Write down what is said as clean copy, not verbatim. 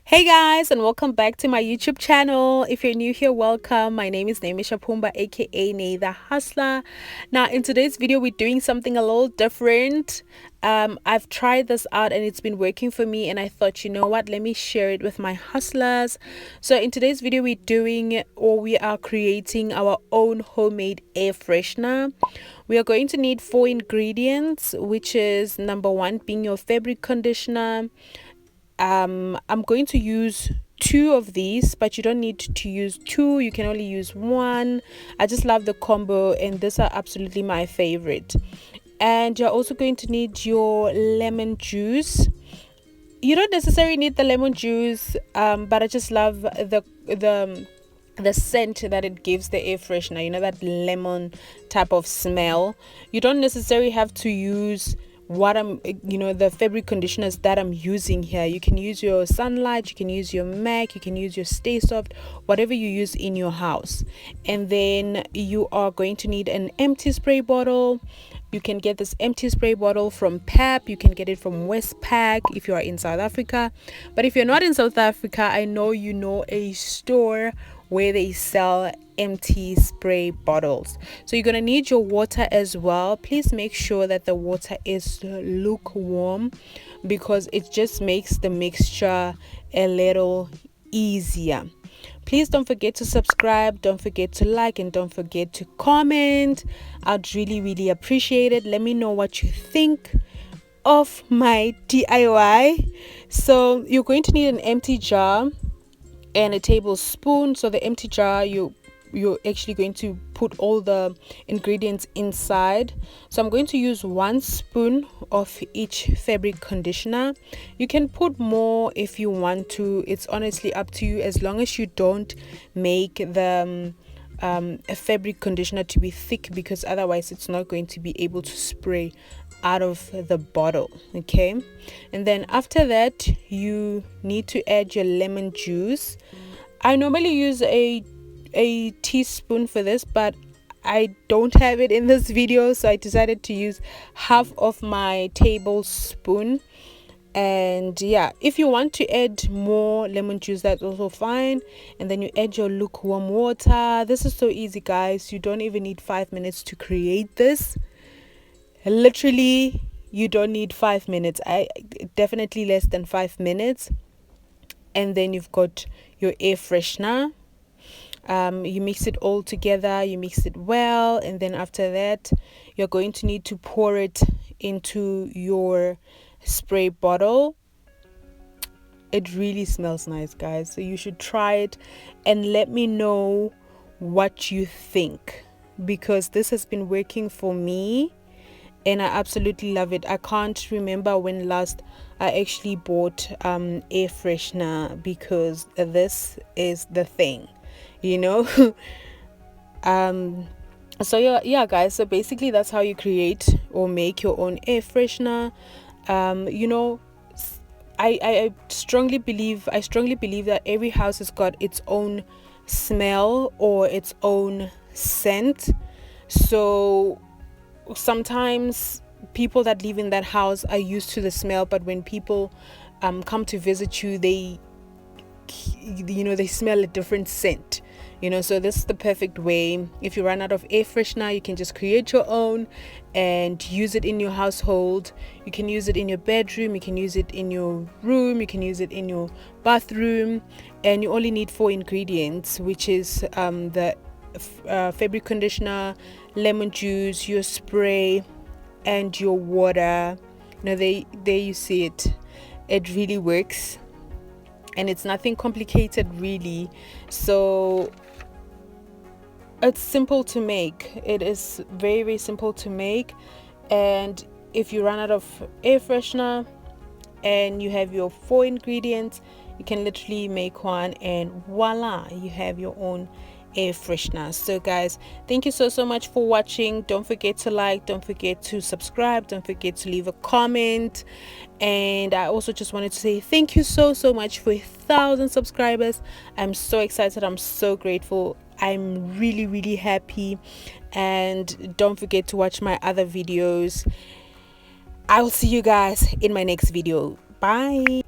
Hey guys, and welcome back to my YouTube channel. If you're new here, welcome. My name is naomishapumba, aka naythehustler. Now in today's video we're doing something a little different. I've tried this out and it's been working for me, and I thought, you know what, let me share it with my hustlers. So in today's video we are creating our own homemade air freshener. We are going to need 4 ingredients, which is number 1 being your fabric conditioner. I'm going to use 2 of these, but you don't need to use 2, you can only use 1. I just love the combo, and these are absolutely my favorite. And you're also going to need your lemon juice. You don't necessarily need the lemon juice, but I just love the scent that it gives the air freshener, you know, that lemon type of smell. You don't necessarily have to use the fabric conditioners that I'm using here. You can use your Sunlight, you can use your MAC, you can use your Stay Soft, whatever you use in your house. And then you are going to need an empty spray bottle. You can get this empty spray bottle from PAP, you can get it from Westpac if you are in South Africa. But if you're not in South Africa, I know you know a store where they sell empty spray bottles. So you're going to need your water as well. Please make sure that the water is lukewarm, because it just makes the mixture a little easier. Please don't forget to subscribe, don't forget to like, and don't forget to comment. I'd really appreciate it. Let me know what you think of my DIY. So you're going to need an empty jar and a tablespoon. So the empty jar, you're actually going to put all the ingredients inside. So I'm going to use 1 spoon of each fabric conditioner. You can put more if you want to, it's honestly up to you, as long as you don't make the a fabric conditioner to be thick, because otherwise it's not going to be able to spray out of the bottle. Okay, and then after that you need to add your lemon juice. I normally use a teaspoon for this, but I don't have it in this video, so I decided to use half of my tablespoon. And yeah, if you want to add more lemon juice, that's also fine. And then you add your lukewarm water. This is so easy, guys. You don't even need 5 minutes to create this. Literally, you don't need 5 minutes. I definitely less than 5 minutes. And then you've got your air freshener. You mix it all together, you mix it well, and then after that you're going to need to pour it into your spray bottle. It really smells nice, guys, so you should try it and let me know what you think, because this has been working for me and I absolutely love it. I can't remember when last I actually bought air freshener, because this is the thing, you know. So yeah guys, so basically that's how you create or make your own air freshener. You know, I strongly believe that every house has got its own smell or its own scent. So sometimes people that live in that house are used to the smell, but when people come to visit you, they smell a different scent, you know. So this is the perfect way. If you run out of air freshener, you can just create your own and use it in your household. You can use it in your bedroom, you can use it in your room, you can use it in your bathroom, and you only need 4 ingredients, which is the fabric conditioner, lemon juice, your spray, and your water. You know, there you see it. It really works, and it's nothing complicated really. So it's simple to make. It is very simple to make. And if you run out of air freshener and you have your 4 ingredients, you can literally make one, and voila, you have your own air freshener. So guys, thank you so much for watching. Don't forget to like, don't forget to subscribe, don't forget to leave a comment. And I also just wanted to say thank you so much for 1,000 subscribers. I'm so excited, I'm so grateful, I'm really happy. And don't forget to watch my other videos. I'll see you guys in my next video. Bye.